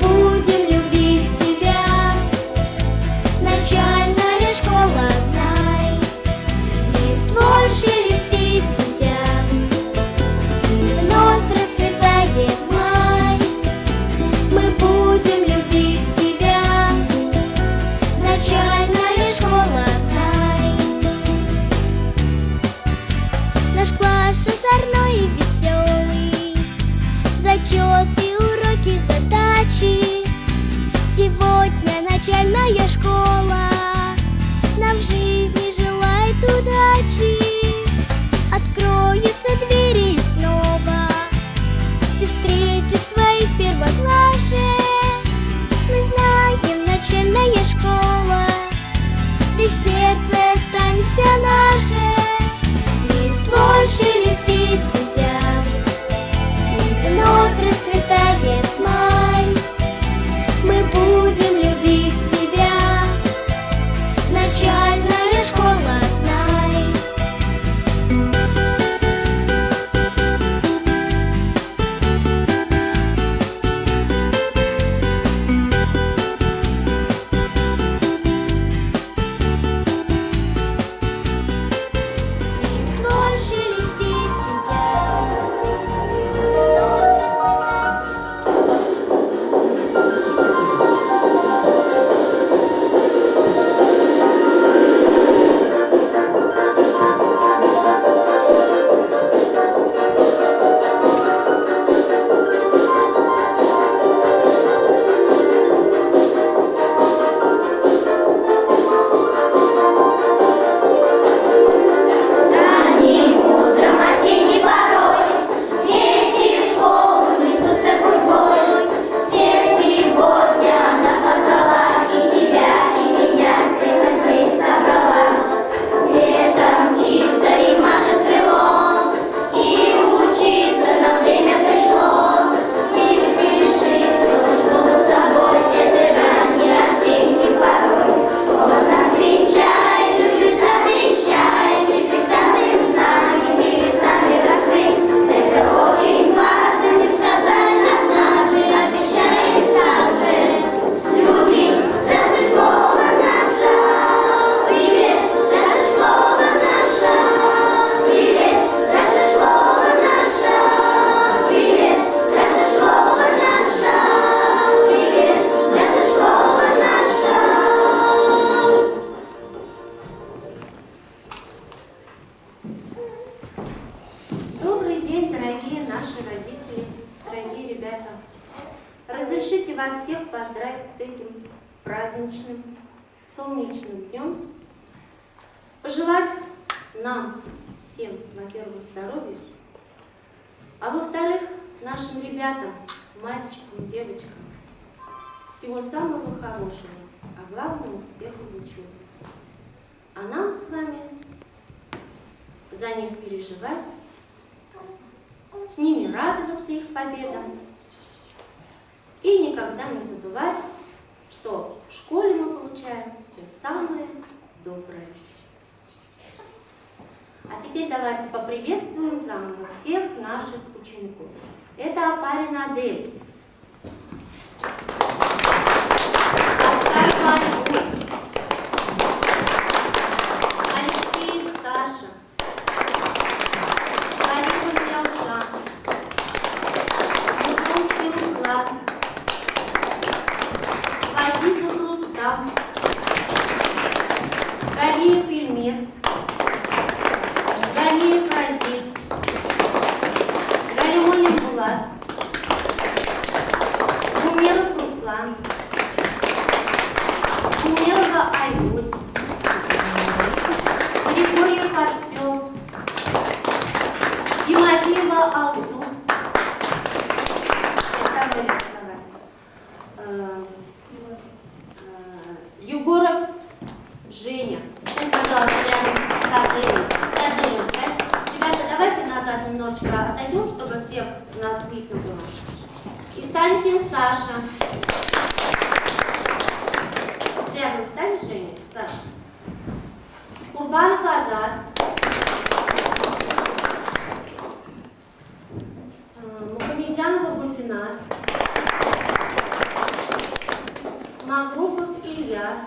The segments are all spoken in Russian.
будем любить тебя. Начальная школа, знай, листвой шелестит сентябрь, и вновь расцветает май. Мы будем любить тебя. Начальная школа, знай. Наш класс озорной и веселый, зачеты, уроки, задачи. Сегодня начальная школа нам в жизни желает удачи. Откроются двери и снова ты встретишь своих первоклашек. Мы знаем, начальная школа, ты в сердце останешься нашей. Листвой шелестит сентябрь, и вновь расцветает май. Мы будем любить тебя. Начальная школа, знай. Листвой шелестит сентябрь, ранним утром осенней порой дети в школу несутся гурьбой. Всех сегодня она позвала, и тебя, и меня всех здесь собрала. Лето мчится и машет крылом, и учиться нам время пришло. Не спеши, все, что мы с тобой этой ранней осенней порой. Школа нас встречает, любит, навещает, и прекрасных знаний перед нами раскрыть. Это очень важно, несказанно однажды обещает также любить. Здравствуй, школа наша, привет! Здравствуй, школа наша, привет! Здравствуй, школа наша, привет! Здравствуй, школа наша, привет! Здравствуй, школа наша. Добрый день, дорогие наши родители, дорогие ребята. Разрешите вас всех поздравить с этим праздничным, солнечным днем. Пожелать нам всем, во-первых, здоровья, а во-вторых, нашим ребятам, мальчикам, девочкам, всего самого хорошего, а главное, успеха в учебе. А нам с вами за них переживать, с ними радоваться их победам и никогда не забывать, что в школе мы получаем все самое доброе. А теперь давайте поприветствуем заново всех наших учеников. Это Апарина Адель, Оскар Валерий, Алексей Саша, Галина Милша, Мухонский Руслан, Вагизов Рустам, Галиев Ильмир, Галиев Разиль, Галимонин Булат, Умеров Руслан, Умерова Айгуль, Григорьев Артем, Гимадиева Алсу. Егоров Женя. Он, пожалуйста, рядом с Аделью. Ребята, давайте назад немножечко отойдем, чтобы всех нас видно было. И Санькин Саша. Рядом стань, Женя. Магрупов Ильяс.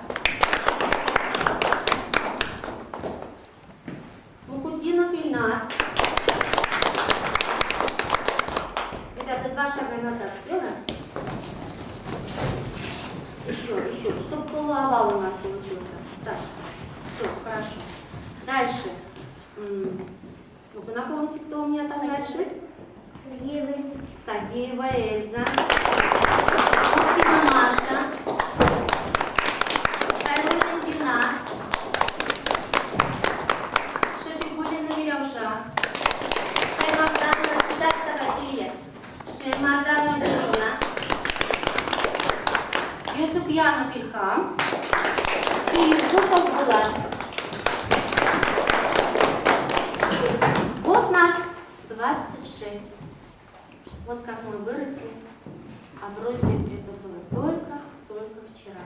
Мухуддинов Ильнар. Ребята, 2 шага назад сделаем. Еще, чтобы полуовал у нас получился. Так, все, хорошо. Дальше. Ну-ка, напомните, кто у меня там дальше? Сагеева Эльза. Мухина Маша. Хайруллин Динар. Шефигуллина Милюша. Шаймарданова Илья. Шаймарданова Ирина. Юсупьянов Ильхам и Юсупов Булат. Вот нас 26. Вот как мы выросли, а вроде это было только вчера,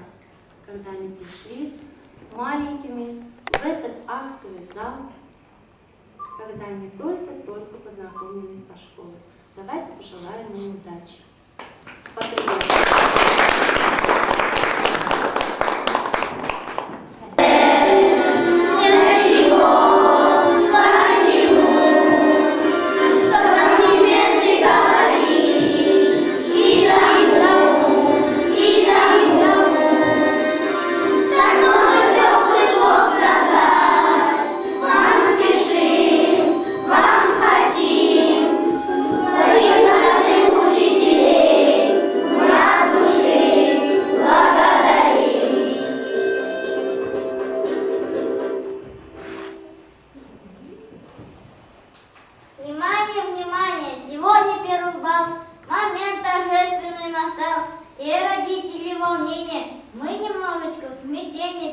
когда они пришли маленькими в этот актовый зал, когда они только познакомились со школой. Давайте пожелаем им удачи.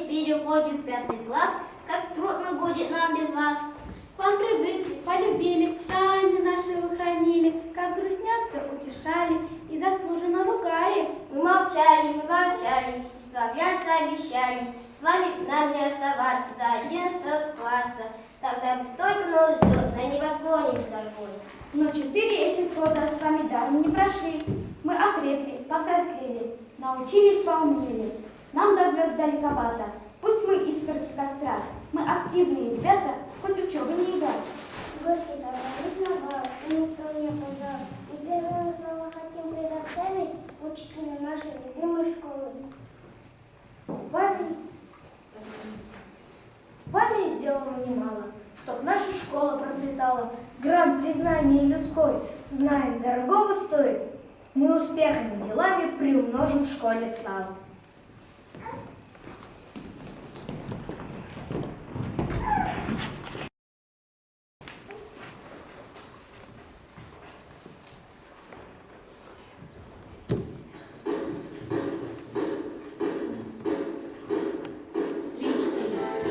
Переходим в 5 класс, как трудно будет нам без вас. К вам привыкли, полюбили, тайны наши вы хранили, как грустнется, утешали и заслуженно ругали. Мы молчали, исправляться обещали, с вами нам не оставаться до 11 класса. Тогда мы столько новых звезд на небосклоне взорвалось. Но 4 этих года с вами даром не прошли. Мы окрепли, повзрослели, научились, поумнели. Нам до звезд далековато. Пусть мы искорки костра, мы активные ребята, хоть учебы не едят. Гости собрались на бал, и никто не опоздал. И первым снова хотим предоставить учителя нашей любимой школы. Вами сделано немало, чтоб наша школа процветала. Грант признания людской, знаем, дорогого стоит. Мы успехами, делами приумножим в школе славу.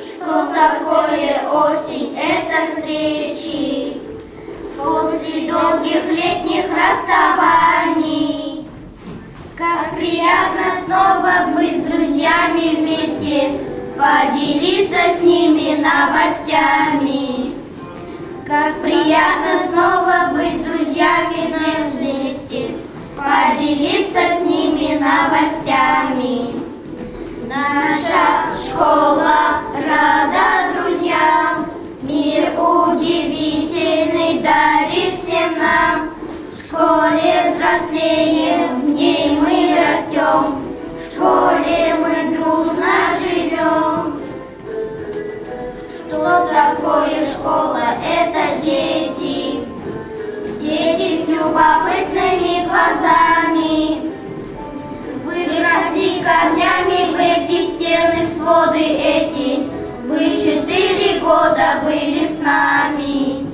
Что такое осень? Это встречи после долгих летних расставаний. Как приятно снова быть с друзьями вместе, поделиться с ними новостями. Как приятно снова быть с друзьями вместе, поделиться с ними новостями. Наша школа рада друзьям, мир удивительный дарит всем нам. В школе взрослеем, в ней мы растем, в школе мы дружно живем. Что такое школа? Это дети, дети с любопытными глазами. Вырастить корнями в эти стены, своды эти. Вы 4 года были с нами.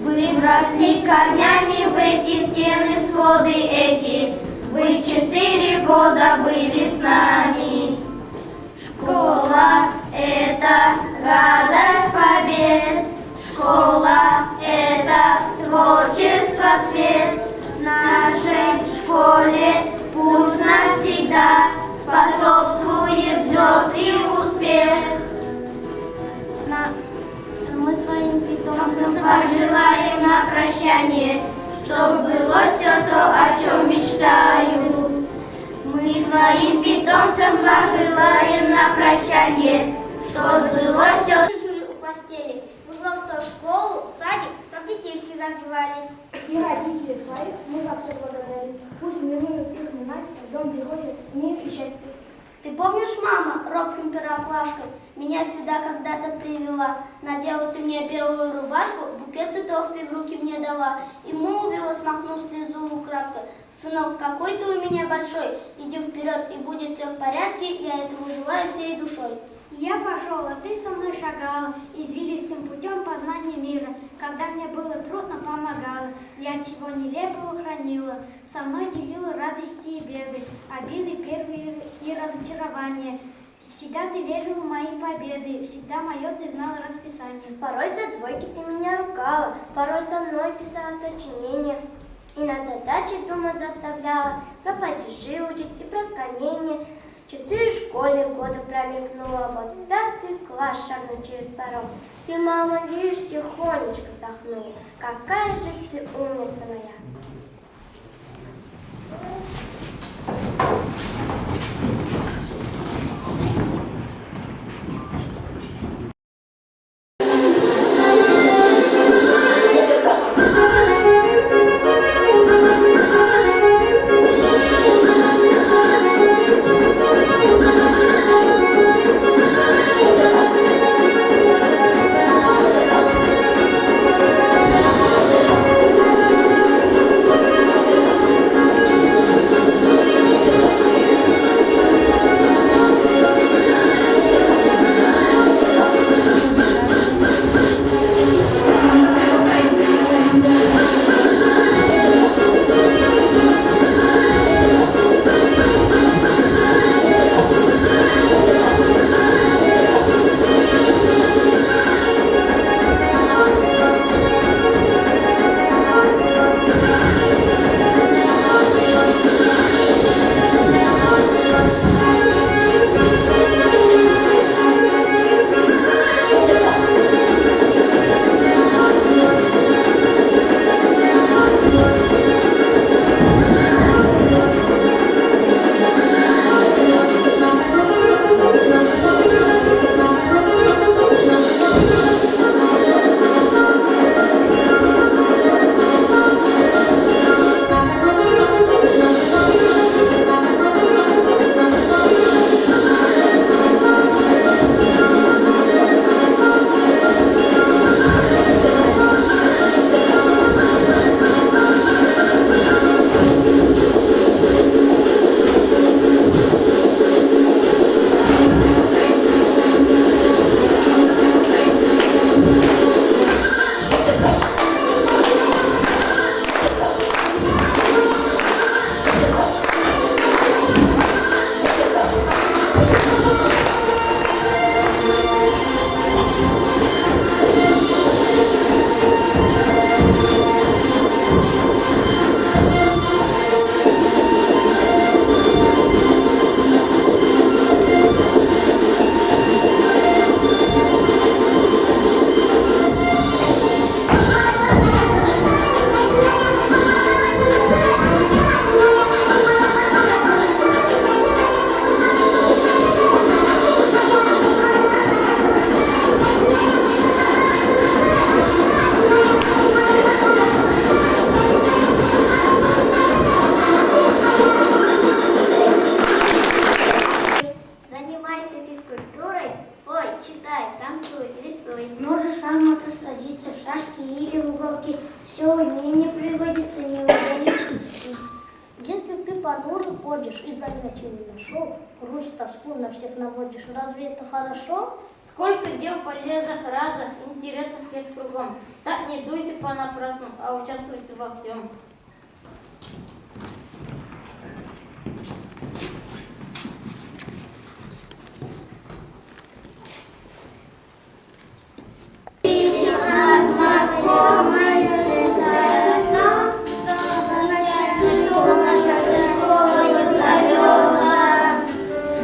Вырастить корнями в эти стены, своды эти. Вы 4 года были с нами. Школа — это радость побед. Школа — это творчество, свет. В нашей школе пусть навсегда способствует взлет и успех. Мы своим питомцам пожелаем на прощание, чтоб было все то, о чем мечтают. Мы И своим питомцам пожелаем на прощание, что сбылось все. У постели, узнал то школу, садик, чтоб детишки развивались. И родители своих мы за все благодарим. Пусть минуют их ненастье, в дом приходит мир и счастье. Ты помнишь, мама, робким первоклашкой, меня сюда когда-то привела, надела ты мне белую рубашку, букет цветов ты в руки мне дала, и молвила, смахнув слезу украдкой: сынок, какой ты у меня большой, иди вперед, и будет все в порядке, я этого желаю всей душой. Я пошел, а ты со мной шагала извилистым путем познания мира. Когда мне было трудно, помогала, я от всего нелепого хранила. Со мной делила радости и беды, обиды первые и разочарования. Всегда ты верил в мои победы, всегда мое ты знала расписание. Порой за двойки ты меня ругала, порой со мной писала сочинения. И над задачей думать заставляла, про падежи учить и про склонение. 4 школьных года промелькнуло, вот в 5 класс шагнул через порог. Ты, мама, лишь тихонечко вздохнула, какая же ты умница моя. Можешь шахматы сразиться в шашки или в уголки. Все умение пригодится, не умеешь доски. Если ты понуро ходишь и занятий не нашел, грусть, тоску на всех наводишь, разве это хорошо? Сколько дел полезных, разных, интересов есть кругом. Так не дуйся понапрасну, а участвуйте во всем.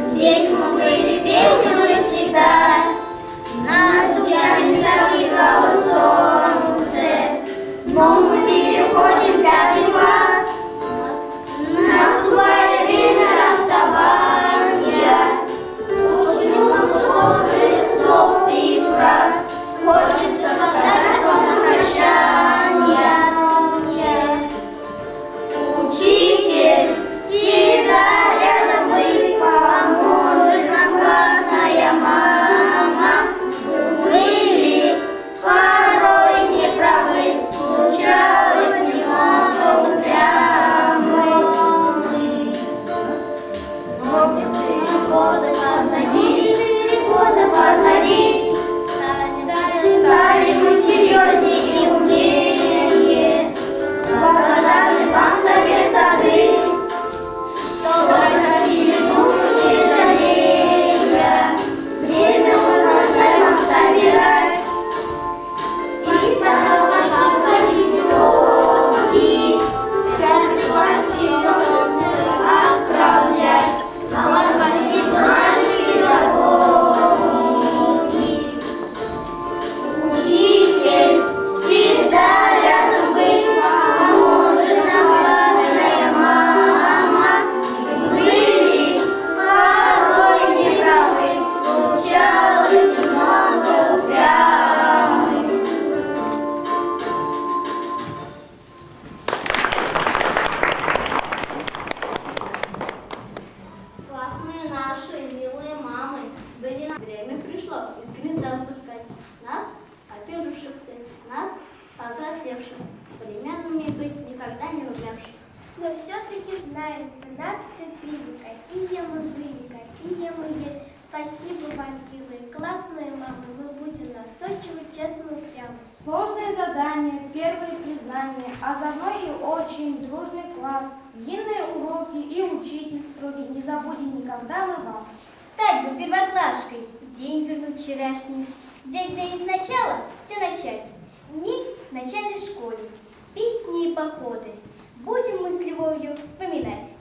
Здесь мы были веселы всегда, нас лучами согревало солнце, но мы переходим годы позади, стали мы серьезнее и умнее. Благодарны вам за те сады, что растили душу, не жалея. Время мы прожили вам собирать и потом подходить итоги. Пятый класс придется отправлять. Спасибо, наши педагоги. Учитель всегда рядом вы, поможет нам классная мама. Были порой неправы, случалось много упрямых. Классные наши, милые мамы, были на время пришло из гнезда выпускать нас, оперившихся, нас, повзрослевших, современными быть никогда не умевших. Но все-таки знаем, вы нас любили, какие мы были, какие мы есть. Спасибо вам, милые, классные мамы, мы будем настойчивы, честно, упрямы. Сложные задания, первые признания, а заодно и очень дружный класс. Длинные уроки и учитель строгий, не забудем никогда мы вас. Стать бы первоклашкой, день вернуть вчерашний. Взять да и сначала все начать. Дни в начальной школе, песни и походы. Будем мы с любовью вспоминать.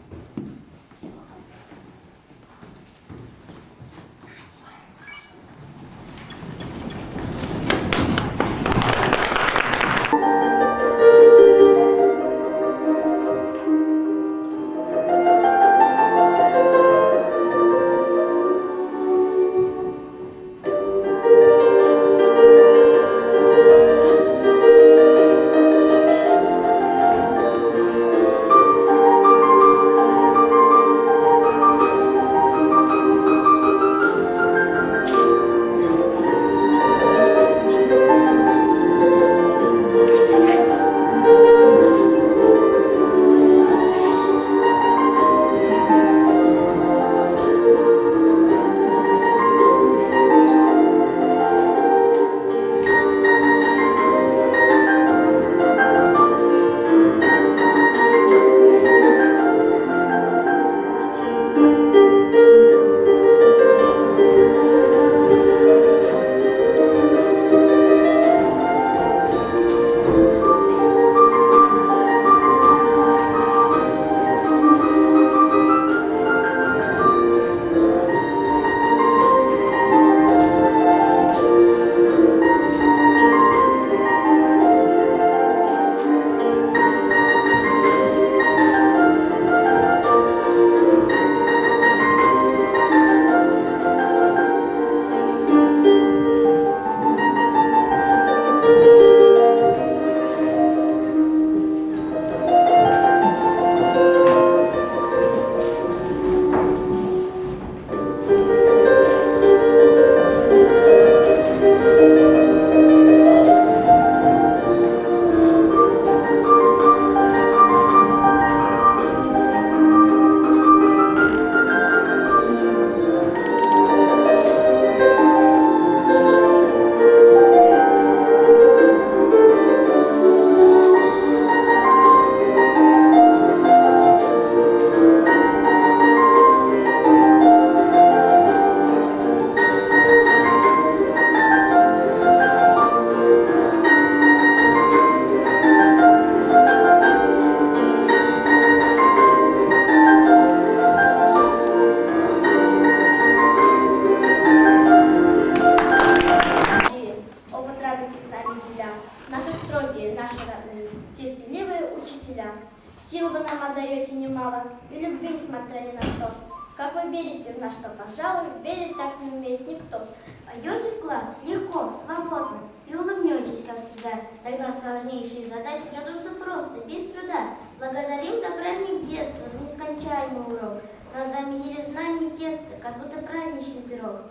Сил вы нам отдаете немало, и любви, несмотря ни на что. Как вы верите в на что, пожалуй, верить так не умеет никто. Пойдете в класс легко, свободно и улыбнетесь, как всегда. Тогда сложнейшие задачи дадутся просто, без труда. Благодарим за праздник детства, за нескончаемый урок. Нас замесили знаний теста, как будто праздничный пирог.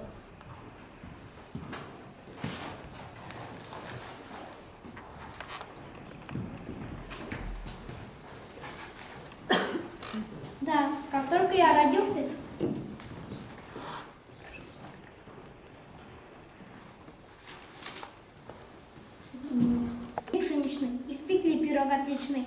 Да, как только я родился, пирог отличный.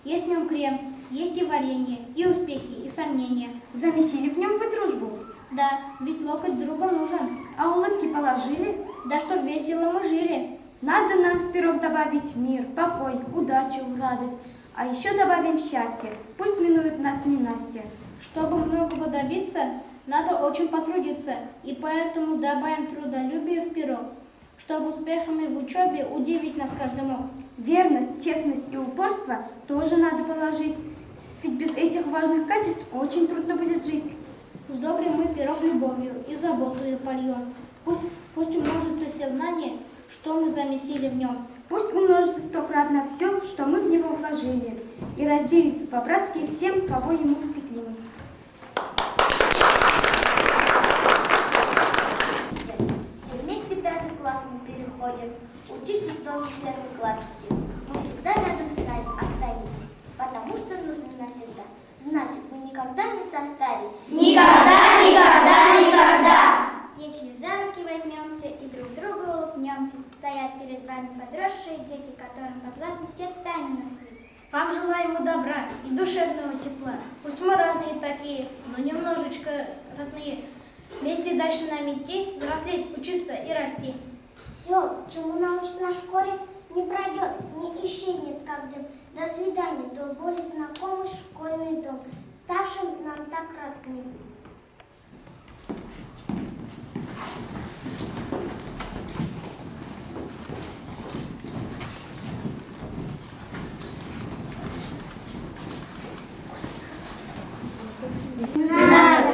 Есть в нем крем, есть и варенье, и успехи, и сомнения. Замесили в нем вы дружбу? Да, ведь локоть друга нужен. А улыбки положили? Да чтоб весело мы жили. Надо нам в пирог добавить мир, покой, удачу, радость. А еще добавим счастье. Пусть минует нас ненастье. Чтобы многого добиться, надо очень потрудиться. И поэтому добавим трудолюбие в пирог, чтобы успехами в учебе удивить нас каждый мог. Верность, честность и упорство тоже надо положить. Ведь без этих важных качеств очень трудно будет жить. Сдобрим мы пирог любовью и заботою польем. Пусть умножатся все знания, что мы замесили в нем. Пусть умножится 100-кратно все, что мы в него вложили, и разделится по-братски всем, кого ему впетлим. Все вместе 5 класс мы переходим. Учитель тоже в 1 класс идти. Вы всегда рядом с нами останетесь, потому что нужны навсегда. Значит, вы никогда не состаритесь. Никогда, никогда, никогда! Если за руки возьмемся и друг другу улыбнемся, стоят перед вами подросшие дети, которым подвластны все тайны на свете. Вам желаем мы добра и душевного тепла. Пусть мы разные такие, но немножечко родные. Вместе дальше нам идти, взрослеть, учиться и расти. Все, чему научно в школе, не пройдет, не исчезнет, как дым. До свидания, до боли знакомый школьный дом, ставшим нам так родным.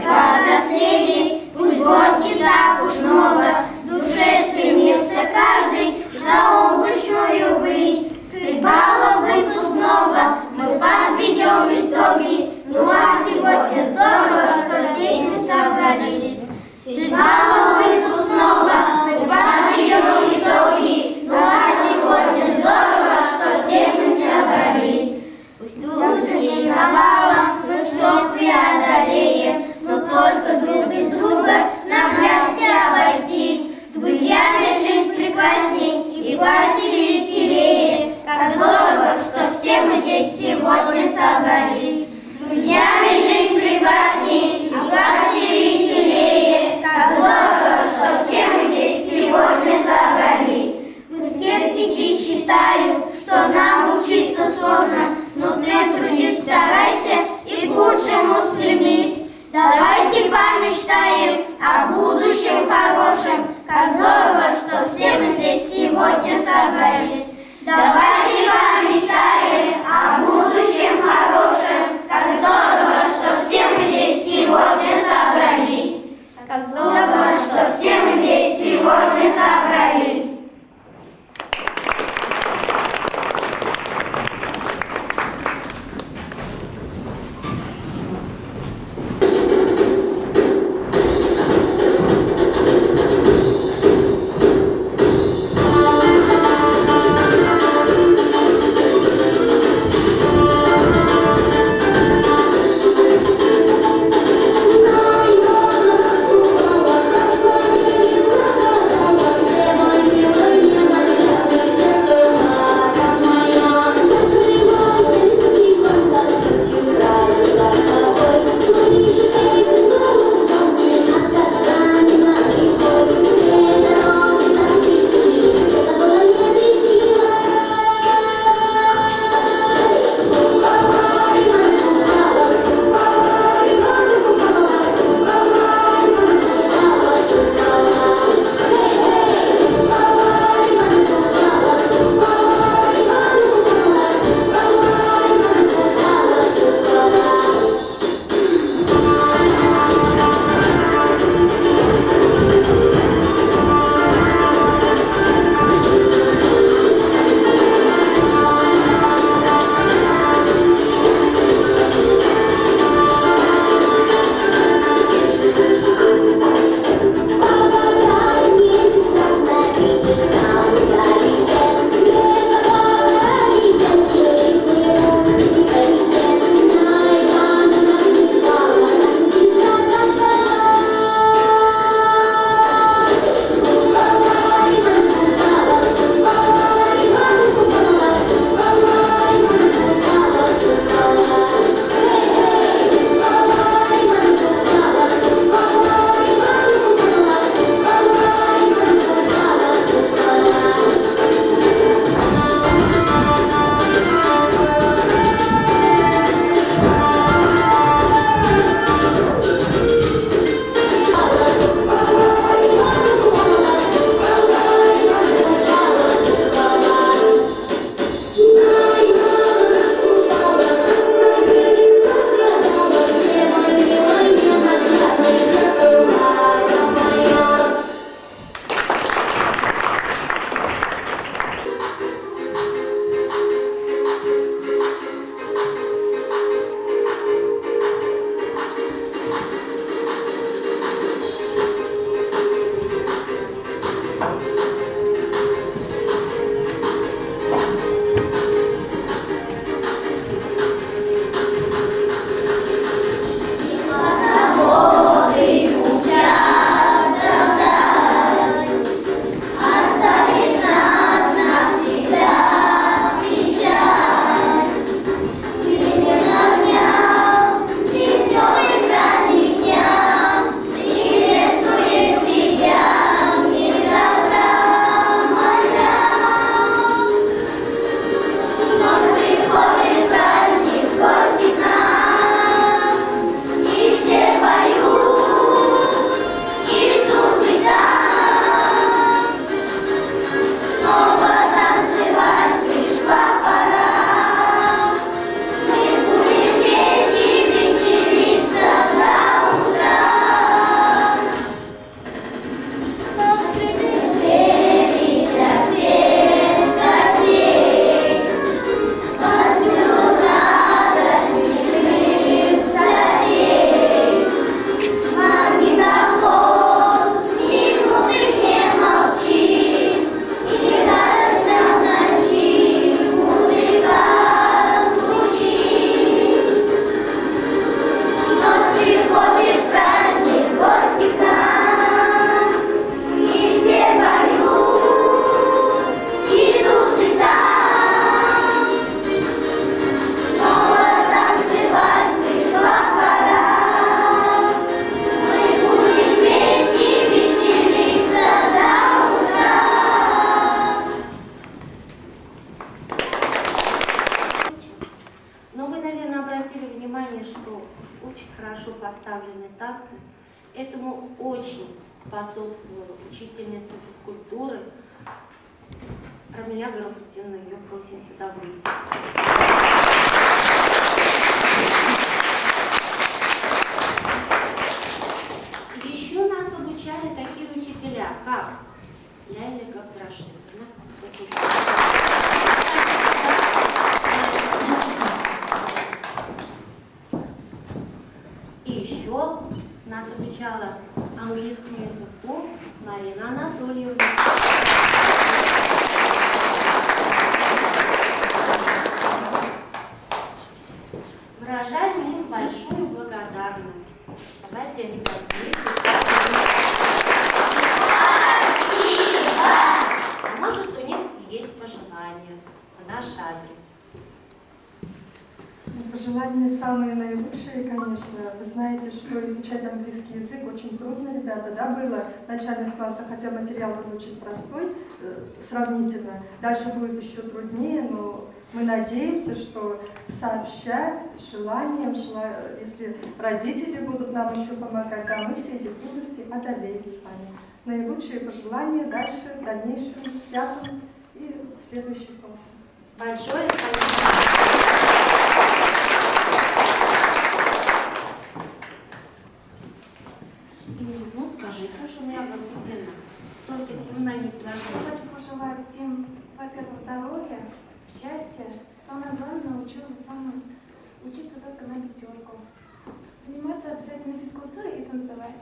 Повзрослели, пусть год не так уж много, душе стремился каждый за облачную высь. 3 балла выпускного мы подведем итоги, ну а сегодня здорово, что здесь мы собрались. 3 балла выпускного мы подведем итоги, ну а сегодня здорово, что здесь мы собрались. Пусть трудностей навалом мы все преодолеем, но только друг без друга нам вряд ли обойтись. С друзьями жизнь прекрасней и в классе веселее. Как здорово, что все мы здесь сегодня собрались. С друзьями жизнь прекрасней и в классе веселее. Как здорово, что все мы здесь сегодня собрались. Пусть скептики считают, что нам учиться сложно, но ты трудись, старайся и к лучшему стремись. Давайте помечтаем о будущем хорошем. Как здорово, что все мы здесь сегодня собрались. Давайте помечтаем о будущем хорошем. Как здорово, что все мы здесь сегодня собрались. Как здорово, что все мы здесь сегодня собрались. этому очень способствовала учительница физкультуры Рамиля Гарафутдиновна. Ее просим сюда выйти. Еще нас обучали такие учителя, как Ляля Габдрашевна. И еще нас обучала английскому языку Марина Анатольевна. Выражаем им большую благодарность. Давайте, ребят, вместе. Спасибо! Может, у них есть пожелания в наш адрес. Пожелания самые наилучшие, конечно. Вы знаете, что изучать английский язык очень трудно, ребята, да, было в начальных классах, хотя материал был очень простой, сравнительно. Дальше будет еще труднее, но мы надеемся, что сообща, с желанием, если родители будут нам еще помогать, да, мы все эти трудности одолеем с вами. Наилучшие пожелания дальше, в дальнейшем, в 5 и следующих классах. Большое спасибо. Ну, скажи, хорошо, моя Гарафутдиновна, столько семинариев предложила. Я хочу пожелать всем, во-первых, здоровья, счастья. Самое главное, учиться только на 5. Заниматься обязательно физкультурой и танцевать.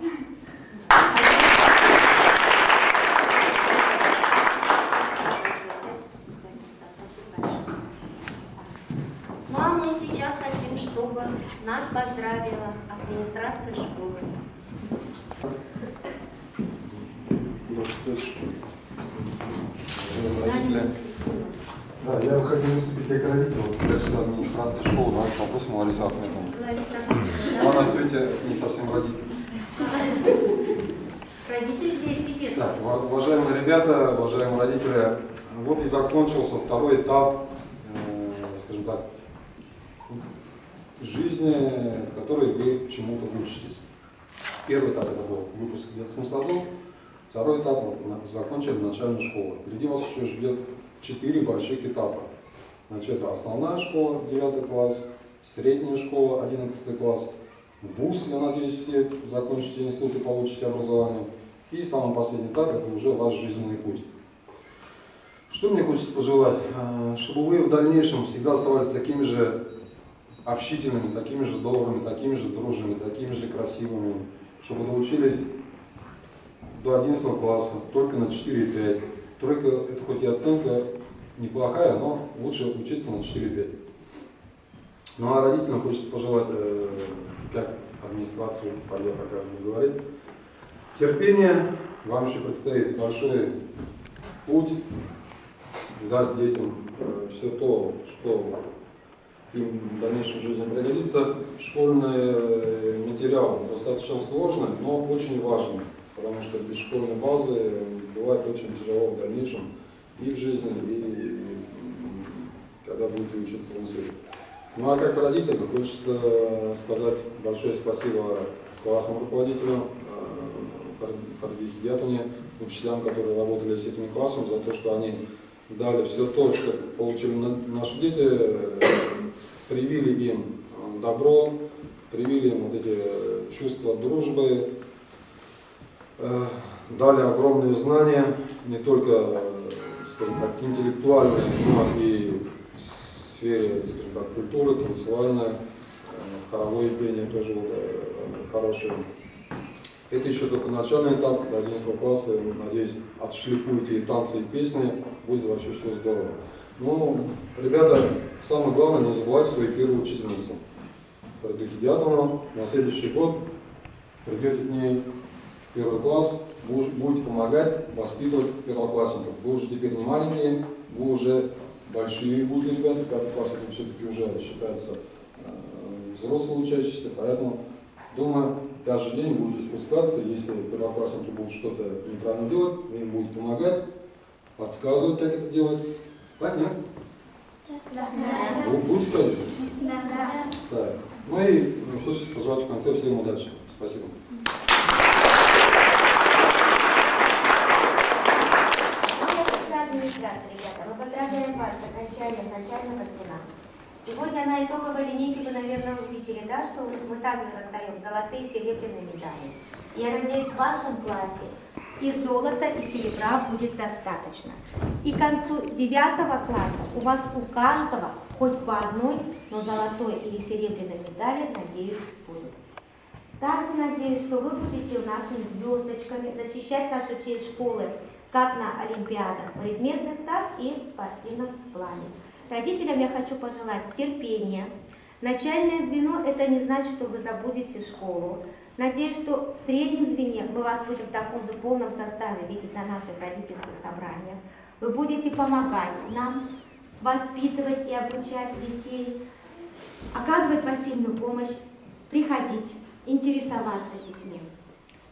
Ну а мы сейчас хотим, чтобы нас поздравила администрация школы. Да, я хотел выступить как родитель, вот качестве администрации школы, давайте попросим Ларису Ахметовну. Она тетя, не совсем родитель. Родитель здесь сидит. Так, уважаемые ребята, уважаемые родители, вот и закончился 2-й этап, скажем так, жизни, в которой вы чему-то учитесь. 1-й этап это был выпуск в детском саду, 2-й этап закончили начальную школу. Впереди вас еще ждет 4 больших этапа. Значит, это основная школа, 9 класс, средняя школа, 11 класс, вуз, я надеюсь, все закончите институт и получите образование. И самый последний этап – это уже ваш жизненный путь. Что мне хочется пожелать? Чтобы вы в дальнейшем всегда оставались такими же общительными, такими же добрыми, такими же дружными, такими же красивыми, чтобы научились до 11 класса только на 4,5. Тройка – это хоть и оценка неплохая, но лучше учиться на 4,5. Ну а родителям хочется пожелать, как администрацию, пока не говорить, терпения. Вам еще предстоит большой путь, дать детям все то, что им в дальнейшей жизни пригодится. Школьный материал достаточно сложный, но очень важный, потому что без школьной базы бывает очень тяжело в дальнейшем и в жизни, и когда будете учиться в институте. Ну а как родитель, хочется сказать большое спасибо классному руководителю Фариде Хидиятовне, учителям, которые работали с этим классом, за то, что они дали все то, что получили наши дети, привили им добро, привили им вот эти чувства дружбы, дали огромные знания, не только, скажем так, интеллектуальные, но и в сфере, скажем так, культуры, танцевальной, хоровое пение тоже вот, хорошее. Это еще только начальный этап, до 11 класса, надеюсь, отшлифуйте и танцы, и песни, будет вообще все здорово. Ну, ребята, самое главное, не забывайте свою первую учительницу, Фариду Хидиятовну. На следующий год придете к ней в 1 класс, будете помогать воспитывать первоклассников. Вы уже теперь не маленькие, вы уже большие будете ребята, 5 класс это все-таки уже считается взрослые учащиеся, поэтому, думаю, каждый день будете спускаться, если первоклассники будут что-то неправильно делать, вы им будете помогать, подсказывать, как это делать. Так, нет? Да. Вы будете ходить? Да. Так. Ну и хочется пожелать в конце всем удачи. Спасибо. что мы также раздаем золотые и серебряные медали. Я надеюсь, в вашем классе и золота, и серебра будет достаточно. И к концу 9 класса у вас у каждого хоть по одной, но золотой или серебряной медали, надеюсь, будет. Также надеюсь, что вы будете нашими звездочками защищать нашу честь школы как на олимпиадах предметных, так и в спортивном плане. Родителям я хочу пожелать терпения. Начальное звено – это не значит, что вы забудете школу. Надеюсь, что в среднем звене мы вас будем в таком же полном составе видеть на наших родительских собраниях. Вы будете помогать нам воспитывать и обучать детей, оказывать посильную помощь, приходить, интересоваться детьми.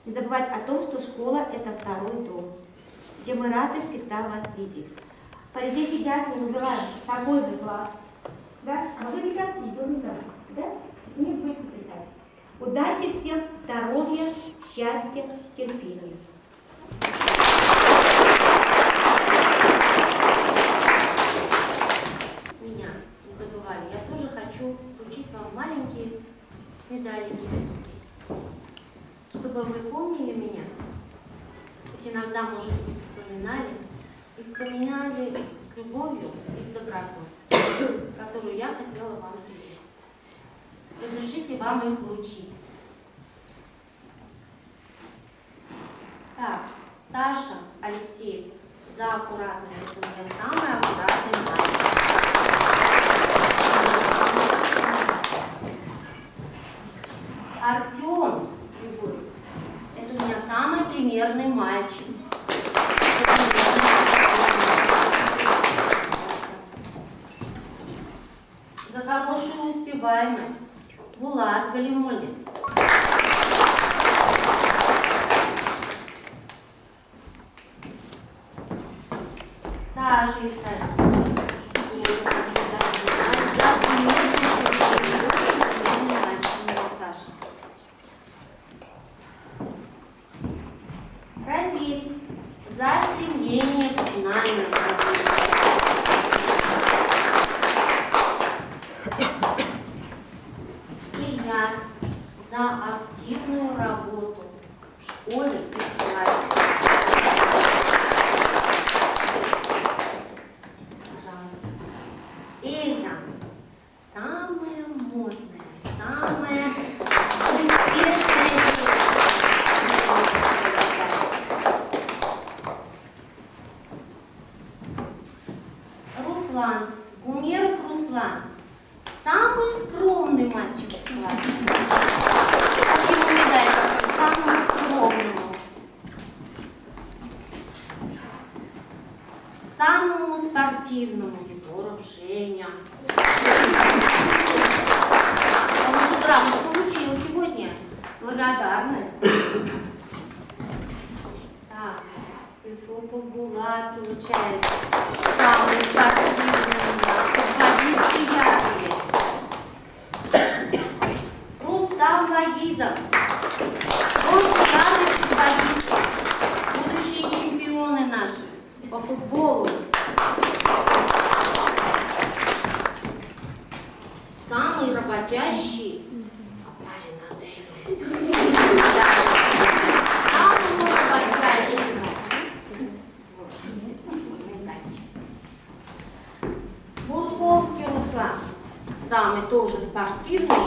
Не забывать о том, что школа – это второй дом, где мы рады всегда вас видеть. Параллельно едят, мы называем такой же класс. Да? А вы, ребят, никто не забудете, да? Не будете приходить. Удачи всем, здоровья, счастья, терпения. Меня не забывали. Я тоже хочу вручить вам маленькие медалики, чтобы вы помнили меня, хоть иногда, может быть, вспоминали с любовью и с добротой, которую я хотела вам привить. Разрешите вам их вручить. Так, Саша Алексеев, за аккуратность, это у меня самый аккуратный мальчик. Артем Егор, это у меня самый примерный мальчик. За хорошую успеваемость Булат Галимуллин. Саша Исаев. Разиль за стремление к знанию. Ильяс за активную работу в школе и в классе. Пожалуйста. Эльза самая модная, самая успешная девушка. Руслан, Гумеров Руслан, самый скромный мальчик в классе. Как ему медаль такой, самому скромному. Самому спортивному Егоров Женя. Он уже грамоту получил сегодня. Благодарность. Так, Юсупов Булат получает самый спортивный футболистский яркий. Рустам Вагизов. Очень рады футболисты. Будущие чемпионы наши по футболу. Самый работящий Апарин Адель. Самый работящий. Бурковский Руслан. Самый тоже спортивный.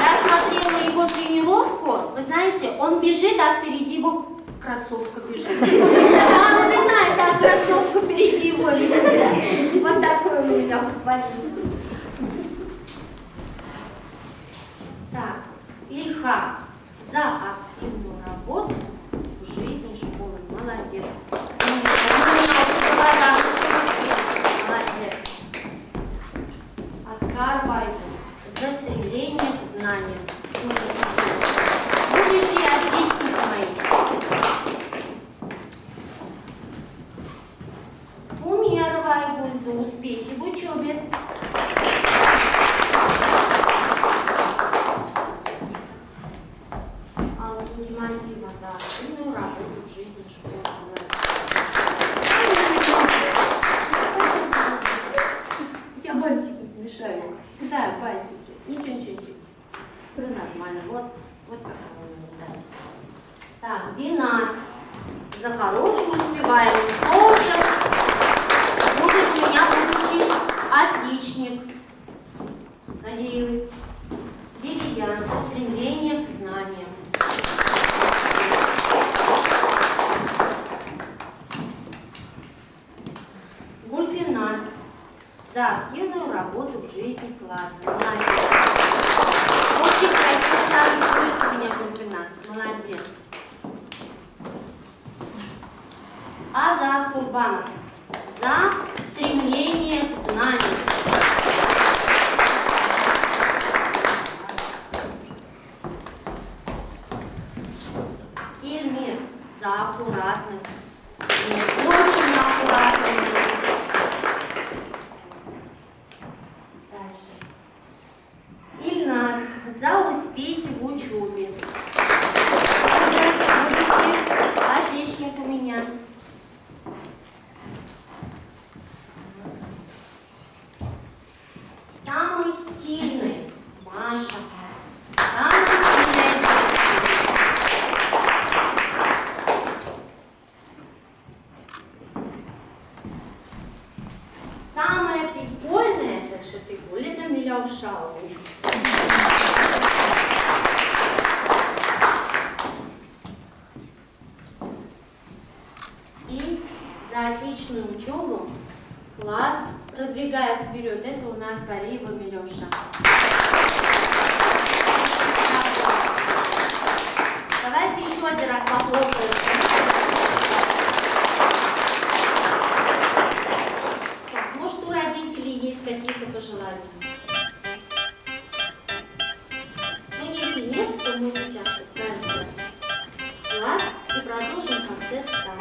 Я смотрела его тренировку, вы знаете, он бежит, а впереди его кроссовка бежит. Мама вина, это кроссовка впереди его летит. Вот такой он у меня футболист. Так, Ильха за активную работу в жизни школы. Молодец. Молодец. Оскар Байбу за стремление к знаниям. Будущие отличники мои. Умерова Айгуль за успехи в учебе. Алсу Димантьева за активную работу в жизни школы. У тебя бантик мешает. Так, Дина, за хорошую успеваемость тоже будешь у меня будущий отличник. Надеюсь. Дилиян, за стремление к знаниям. Гульфинас, за активную работу в жизни класса. Молодец. Очень красиво рисует у меня Гульфинас. Молодец. Азат Курбанов, за стремление к знанию. Ильмир, за аккуратность. Ильмир очень аккуратный. Дальше. Ильнар, за успехи в учебе. Отличник у меня. Самый стильный Маша. Самый стильный самое прикольное это Шафигуль, это Миляушау. И за отличную учебу класс продвигает вперед. Это у нас Бариева Милюша. Давайте еще один раз похлопаем. Так, может, у родителей есть какие-то пожелания? Ну, если нет, то мы сейчас оставим класс и продолжим концерт там.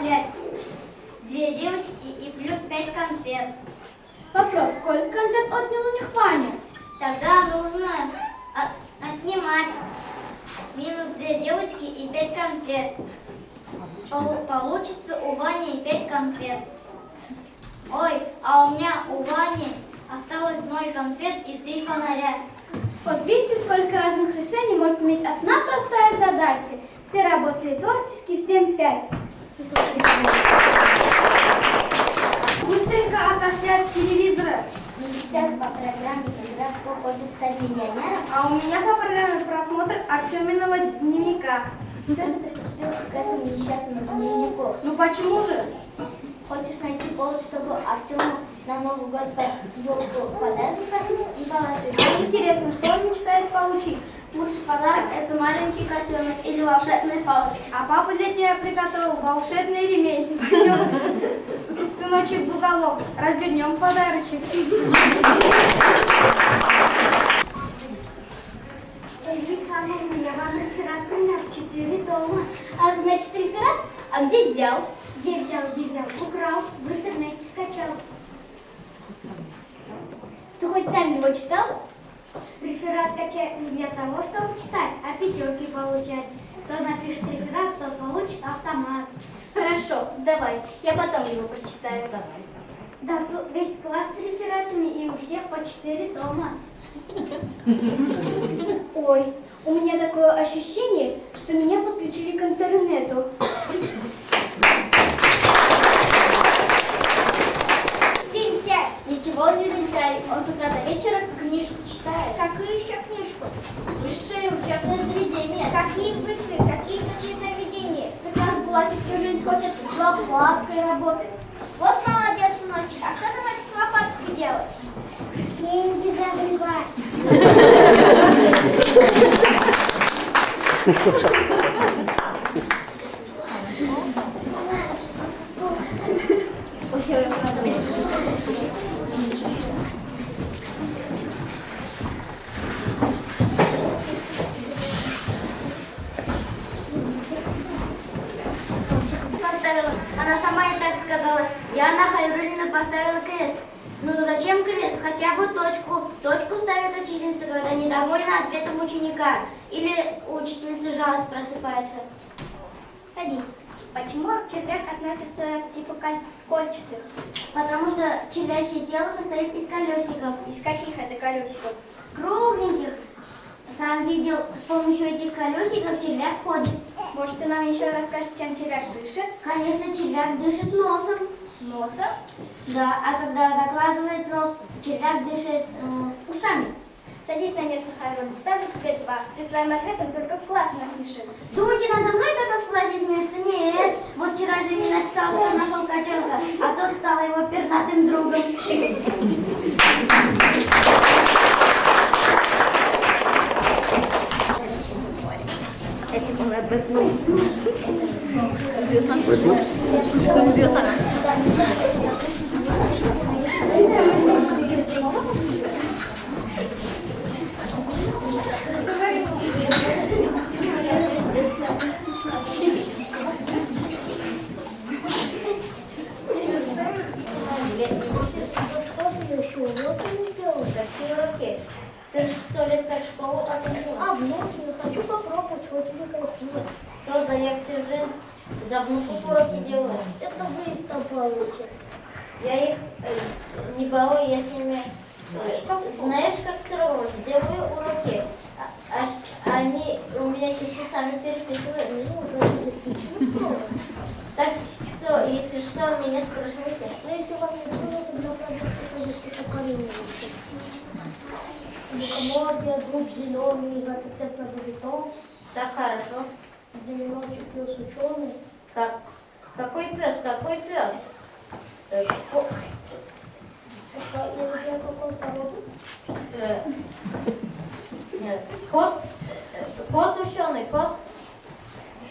добавлять 2 девочки и плюс 5 конфет. Вопрос, сколько конфет отнял у них Ваня? Тогда нужно отнимать минус 2 девочки и 5 конфет. Получится у Вани 5 конфет. Ой, а у меня у Вани осталось 0 конфет и 3 фонаря. Вот видите, сколько разных решений может иметь одна простая задача. Все работали творчески, всем 5. Быстренько отошли от телевизора. Сейчас по программе «Игра «Кто хочет стать миллионером». А у меня по программе просмотр Артеминого дневника. Что ты прицепился к этому несчастному дневнику? Ну почему же? Хочешь найти повод, чтобы Артему на Новый год елку подарок не положить? Интересно, что он мечтает получить? Лучший подарок – это маленький котенок или волшебная палочка. А папа для тебя приготовил волшебный ремень. Пойдем, сыночек, в уголок, развернем подарочек. Я вам реферат принес 4 дома. А значит, реферат? А где взял? Где взял? Украл, в интернете скачал. Ты хоть сам его читал? Реферат качает не для того, чтобы читать, а 5 получать. Кто напишет реферат, тот получит автомат. Хорошо, сдавай. Я потом его прочитаю. Да, тут весь класс с рефератами и у всех по 4 тома. Ой, у меня такое ощущение, что меня подключили к интернету. Лентяй! Ничего не лентяй, он с утра до вечера книжку читает. Какую еще книжку? Высшее учебное заведение. Какие высшие, какие заведения? Как раз Булатик всю жизнь хочет лопаткой работать. Вот молодец, сыночек. А что ты с лопаткой делаешь? Деньги загребать. Она сама и так сказала. Яна Хайруллина поставила крест. Ну зачем крест? Хотя бы точку. Точку ставит учительница, когда недовольна ответом ученика. Или учительница жалость просыпается. Садись. Почему червяк относится к типу кольчатых? Потому что червячье тело состоит из колесиков. Из каких это колесиков? Кругленьких. Сам видел, с помощью этих колесиков червяк ходит. Может, ты нам еще расскажешь, чем червяк дышит? Конечно, червяк дышит носом. Носом? Да, а когда закладывает нос, червяк дышит ушами. Садись на место, Хайрон, ставлю тебе 2. Ты своим ответом только в класс насмешил. Думаете, надо мной только в классе смеются? Нет. Вот вчера Женя написал, что нашел котенка, а тот стал его пернатым другом. Ты же 100 лет как школу отменила. А внуки, хочу попробовать, хоть бы какие. То да я всю жизнь за внуков уроки делаю. Это вы их там получите. Я их не балую, я с ними, знаешь, как сурово, сделаю уроки. Они у меня часы сами переписывают. Так что, если что, меня спрашивайте. Но если вам не было, тогда продукты поколения. Лукоморье, дуб зеленый, цвет на бетон. Так, хорошо. Дневночек пес ученый. Как? Какой пес? Какой пес? Кот? Кот ученый, кот?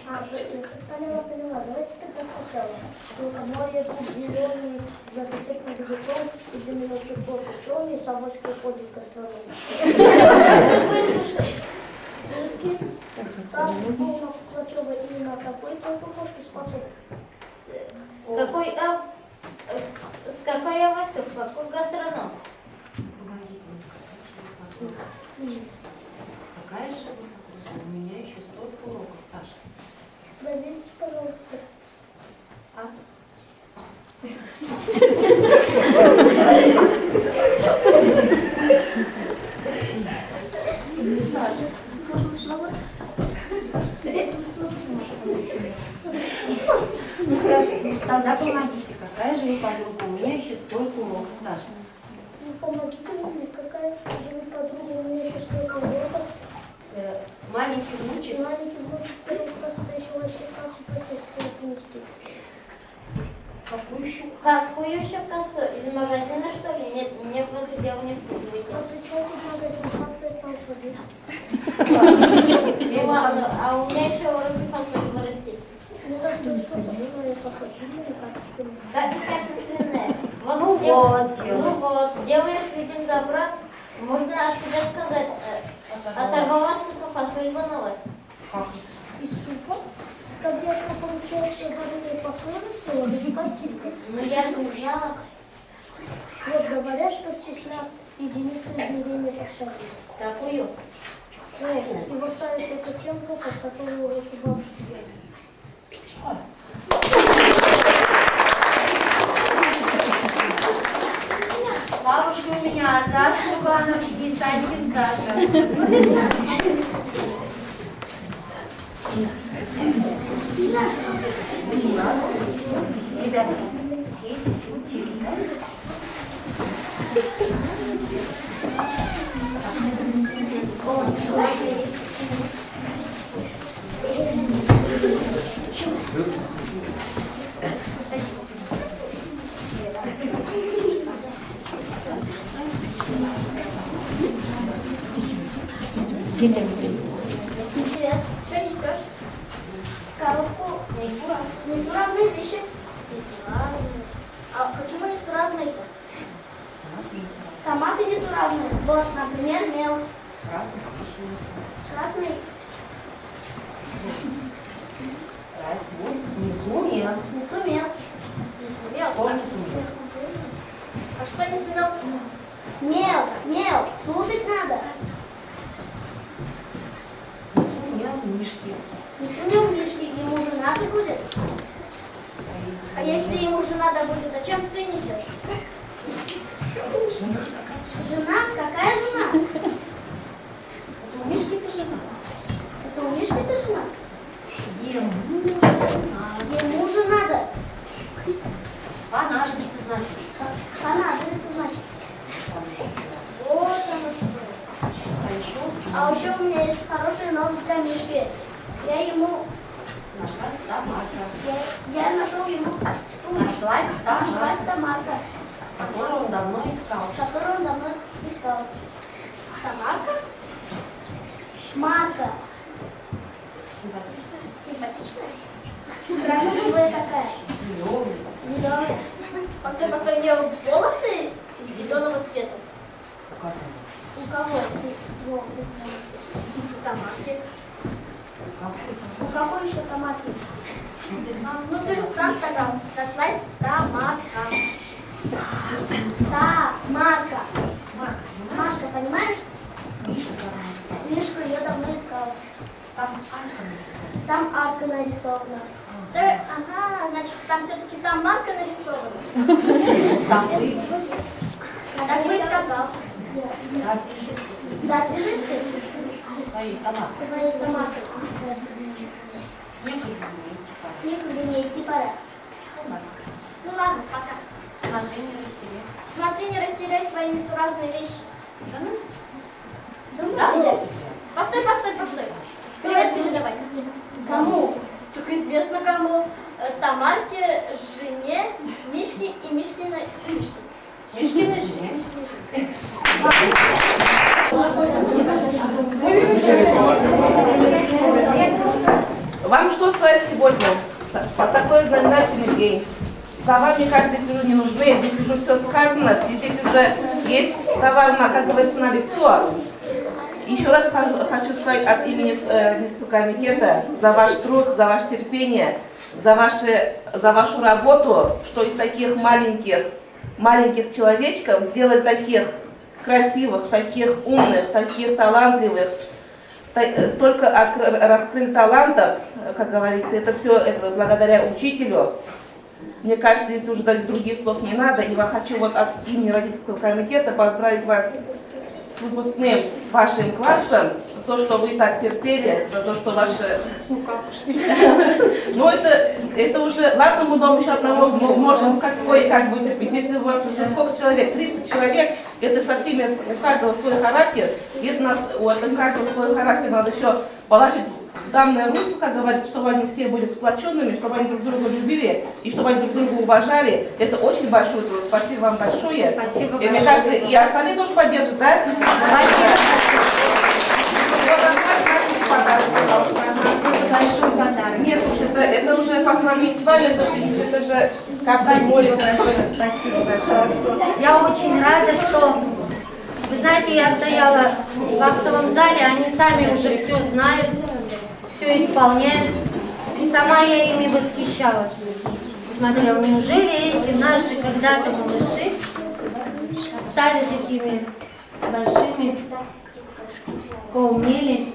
Поняла. Давайте тогда сначала. Лукоморье, дуб зеленый, цвет на бетон, и дневночек пес ученый, собачка ходит к астрономии. Все-таки сам Пугачева именно такой только кошки способны. какой Васька, какой гастроном? Какая же вы? У меня еще столько уроков, Саша. Проверьте, пожалуйста. Тогда помогите, какая же вы подруга? У меня еще столько уроков, Саша. Ну, помогите мне, какая же вы подруга, у меня еще столько уроков. Маленький внучек. Маленький внучек первый класс, а еще вообще классу против принести. Какую еще кассу? Из магазина, что ли? Нет, мне в это дело не впутывайте. А зачем тут магазин фасоль там ходить? Ну ладно, а у меня еще уроки фасоль вырастить. Ну так что такое фасоль? Как качественная. Ну вот, Ну вот, делаешь людям добра, можно от себя сказать, оторвалась супа фасоль воновать. Из супа? Когда что получается говорить по совести, спасибо. Ну я же не знала. Вот говорят, что числа единицы измерения посчитать. Какую? Его ставят только тем, которую уроки бабушки делают. Бабушка у меня Саша Иванович и Санькин Саша. Ребята, съесть, учили, да? Привет, что несешь? Коробку несу разные вещи. Несу разные. А почему несу разные-то? Сама ты несу разные. Вот, например, мел. Красный. Несу мел. Несу мел. Несу мел. Кто несу мел? А что несу мел? Мел. Слушать надо. Несу мел мишки. Несу мел мишки. Ему же надо будет. А если ему же надо будет, зачем ты несешь? Жена? Какая жена? Это у мишки-то жена. Это у Мишки-то жена? Ему же надо. понадобится, значит. Понадобится, значит. Вот оно что. А еще у меня есть хорошие новости для Мишки. Я ему... Нашлась Тамарка. Я нашел ему... Нашлась Тамарка. Которую он давно искал. Тамарка? Марка. Симпатичная? Симпатичная? Красивая какая? Зеленая. Постой, у нее волосы зеленого цвета. У кого волосы зеленого цвета? У Тамарки. У какой еще Тамарки? Ну ты же сам сказал. Нашлась Тамарка. Тамарка. Марка, понимаешь? Мишка ее давно искал. Там арка нарисована. Ага, значит, там все-таки там марка нарисована. Так бы и сказал. Да, движешься? Своей Тамаркой. Своей Тамаркой. Некуда мне идти, пора. Ну ладно, пока. Смотри, не растеряй свои несуразные вещи. Да? Постой. Привет передавай. Кому? Так известно кому. Тамарке, жене, Мишке и Мишкиной Мишке. Мишкиной жене. Вам что сказать сегодня? По такой знаменательный день. Слова, мне кажется, здесь уже не нужны, здесь уже все сказано, здесь уже есть товар, как говорится, на лицо. Еще раз хочу сказать от имени Ленинского комитета за ваш труд, за ваше терпение, за вашу работу, что из таких маленьких человечков сделать таких красивых, таких умных, таких талантливых, столько раскрыли талантов, как говорится, это все благодаря учителю. Мне кажется, здесь уже других слов не надо, и я хочу вот от имени родительского комитета поздравить вас с выпускным вашим классом, за то, что вы так терпели, за то, что ваши... Ну, это уже... Ладно, мы дома еще одного можем как вытерпеть. Если у вас уже сколько человек? 30 человек, это со всеми, у каждого свой характер. И у каждого свой характер надо еще положить в данное русло, как говорится, чтобы они все были сплоченными, чтобы они друг друга любили и чтобы они друг друга уважали. Это очень большой труд. Спасибо вам большое. Спасибо И мне кажется, и остальные тоже поддержат, да? Спасибо. Большой подарок. Нет, это уже постановить с вами, это же как бы более хорошо. Спасибо большое. Я очень рада, что, вы знаете, я стояла в актовом зале, они сами уже все знают, все исполняют. И сама я ими восхищалась. Смотрела, неужели эти наши когда-то малыши стали такими большими, поумнели.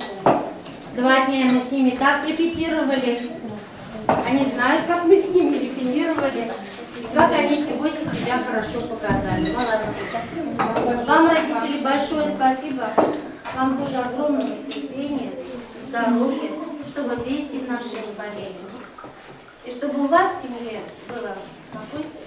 2 дня мы с ними так репетировали. Они знают, как мы с ними репетировали. Как они сегодня себя хорошо показали. Молодцы. Вам, родители, большое спасибо. Вам тоже огромное терпение, здоровья, чтобы дети наши не болели. И чтобы у вас в семье было спокойствие.